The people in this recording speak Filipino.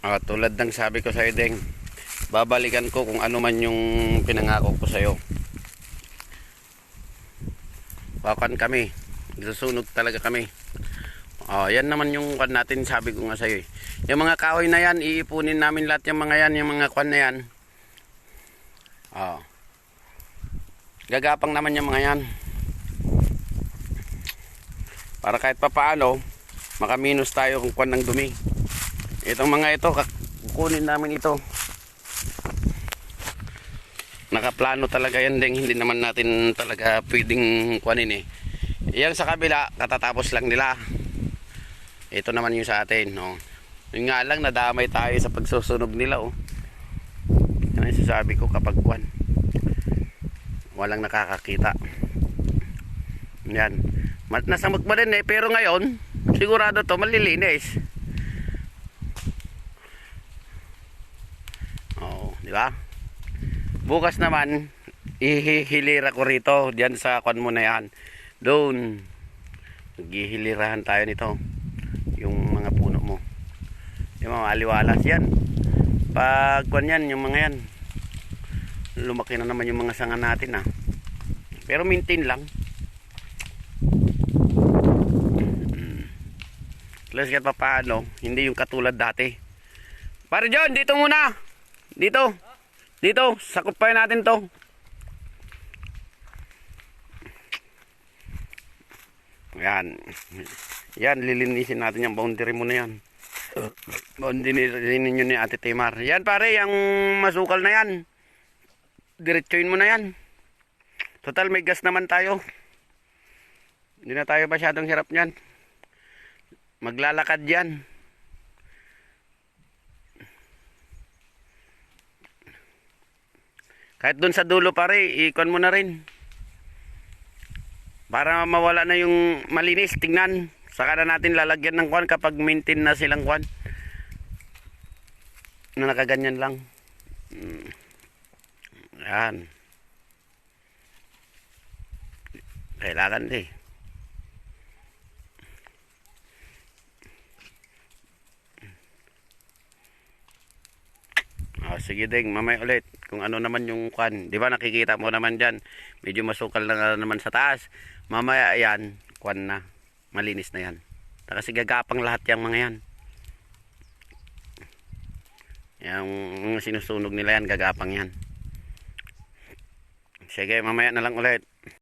Tulad ng sabi ko sa'yo, Deng, babalikan ko kung ano man yung pinangako ko sa'yo. Bakan kami, susunog talaga kami. Yan naman yung kwan natin, sabi ko nga sa'yo. Yung mga kahoy na yan, iipunin namin lahat yung mga yan, yung mga kwan na yan. Gagapang naman yung mga yan. Para kahit papaano, makaminos tayo kung kwan ng dumi. Itong mga ito, kukunin namin ito. Nakaplano talaga yan, Deng. Hindi naman natin talaga pwedeng kuanin eh. Yan sa kabila, katatapos lang nila. Ito naman yung sa atin. Yun nga lang, nadamay tayo sa pagsusunog nila. Yan ang sasabi ko kapag kuan. Walang nakakakita. Yan. Nasamot ba din eh. Pero ngayon, sigurado to malilinis. Di ba? Bukas naman ihihilira ko rito diyan sa kwan mo na yan. Doon maghihilirahan tayo nito. Yung mga puno mo. Yung mga aliwalas yan. Pag kwan yan, yung mga yan. Lumaki na naman yung mga sanga natin Pero maintain lang. Plus kahit pa paano, hindi yung katulad dati. Pare John, dito muna. Dito. Dito, sakupain natin to. Yan. Yan, lilinisin natin yung boundary mo na yan. Boundary ninyo ni Ate Timar. Yan pare, yung masukal na yan. Diretsuin mo na yan. Total, may gas naman tayo. Hindi na tayo masyadong hirap niyan. Maglalakad yan. Kahit dun sa dulo pare, ikon mo na rin. Para mawala na yung malinis, tingnan. Saka na natin lalagyan ng kwan kapag maintain na silang kwan. Na nakaganyan lang. Yan. Kailangan eh. Sige Deng, mamaya ulit kung ano naman yung kwan. Di ba nakikita mo naman dyan, medyo masukal na naman sa taas. Mamaya yan, kwan na, malinis na yan. Kasi gagapang lahat yung mga yan. Yung sinusunog nila yan, gagapang yan. Sige, mamaya na lang ulit.